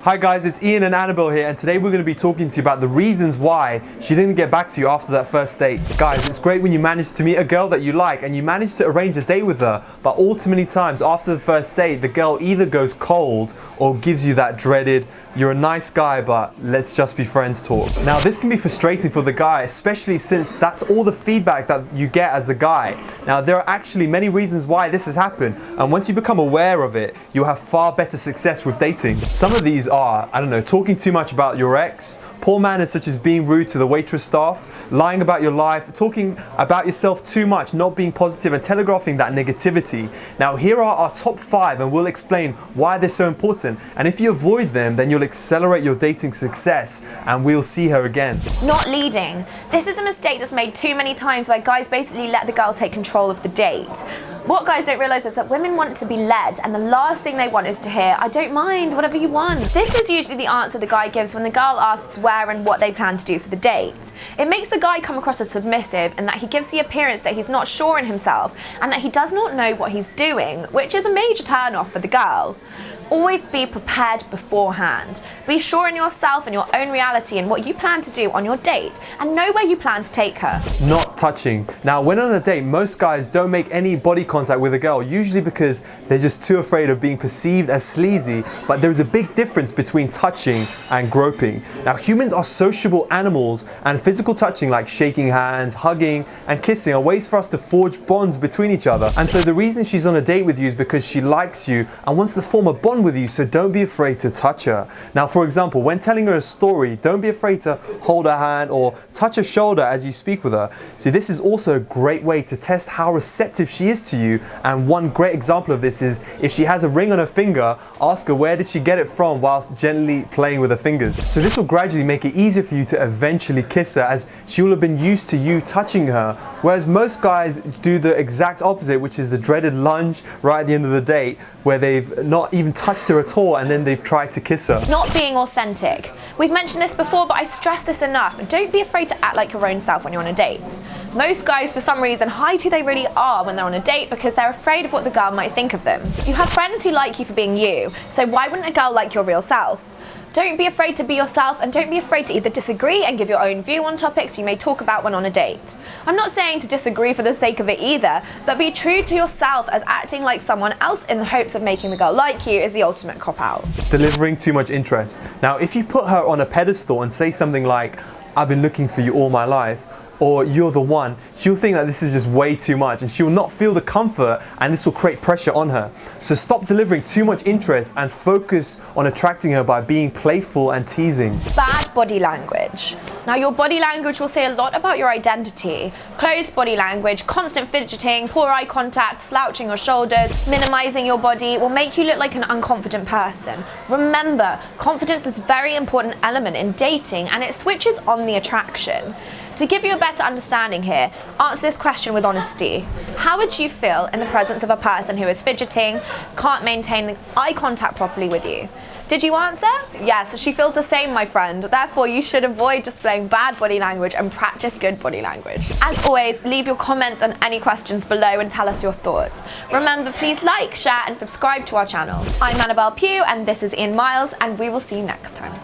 Hi guys, it's Ian and Annabel here, and today we're going to be talking to you about the reasons why she didn't get back to you after that first date. Guys, it's great when you manage to meet a girl that you like and you manage to arrange a date with her, but all too many times after the first date, the girl either goes cold or gives you that dreaded, you're a nice guy, but let's just be friends talk. Now, this can be frustrating for the guy, especially since that's all the feedback that you get as a guy. Now, there are actually many reasons why this has happened, and once you become aware of it, you'll have far better success with dating. Some of these are, talking too much about your ex, poor manners such as being rude to the waitress staff, lying about your life, talking about yourself too much, not being positive and telegraphing that negativity. Now, here are our top 5 and we'll explain why they're so important. And if you avoid them, then you'll accelerate your dating success and we'll see her again. Not leading. This is a mistake that's made too many times where guys basically let the girl take control of the date. What guys don't realise is that women want to be led, and the last thing they want is to hear, I don't mind, whatever you want. This is usually the answer the guy gives when the girl asks where and what they plan to do for the date. It makes the guy come across as submissive, and that he gives the appearance that he's not sure in himself and that he does not know what he's doing, which is a major turn off for the girl. Always be prepared beforehand. Be sure in yourself and your own reality and what you plan to do on your date, and know where you plan to take her. Not touching. Now, when on a date, most guys don't make any body contact with a girl, usually because they're just too afraid of being perceived as sleazy, but there's a big difference between touching and groping. Now, humans are sociable animals, and physical touching like shaking hands, hugging, and kissing are ways for us to forge bonds between each other. And so the reason she's on a date with you is because she likes you and wants to form a bond with you, so don't be afraid to touch her. Now, for example, when telling her a story, don't be afraid to hold her hand or touch her shoulder as you speak with her. See, this is also a great way to test how receptive she is to you, and one great example of this is if she has a ring on her finger, ask her where did she get it from whilst gently playing with her fingers. So this will gradually make it easier for you to eventually kiss her, as she will have been used to you touching her, whereas most guys do the exact opposite, which is the dreaded lunge right at the end of the date where they've not even touched her at all and then they've tried to kiss her. Not being authentic. We've mentioned this before, but I stress this enough. Don't be afraid to act like your own self when you're on a date. Most guys, for some reason, hide who they really are when they're on a date because they're afraid of what the girl might think of them. You have friends who like you for being you, so why wouldn't a girl like your real self? Don't be afraid to be yourself, and don't be afraid to either disagree and give your own view on topics you may talk about when on a date. I'm not saying to disagree for the sake of it either, but be true to yourself, as acting like someone else in the hopes of making the girl like you is the ultimate cop-out. Delivering too much interest. Now, if you put her on a pedestal and say something like, I've been looking for you all my life, or you're the one, she'll think that this is just way too much and she will not feel the comfort, and this will create pressure on her. So stop delivering too much interest and focus on attracting her by being playful and teasing. Bad body language. Now, your body language will say a lot about your identity. Closed body language, constant fidgeting, poor eye contact, slouching your shoulders, minimizing your body will make you look like an unconfident person. Remember, confidence is a very important element in dating, and it switches on the attraction. To give you a better understanding here, answer this question with honesty. How would you feel in the presence of a person who is fidgeting, can't maintain the eye contact properly with you? Did you answer? Yes, she feels the same, my friend. Therefore, you should avoid displaying bad body language and practice good body language. As always, leave your comments and any questions below and tell us your thoughts. Remember, please like, share and subscribe to our channel. I'm Annabel Pugh and this is Ian Miles, and we will see you next time.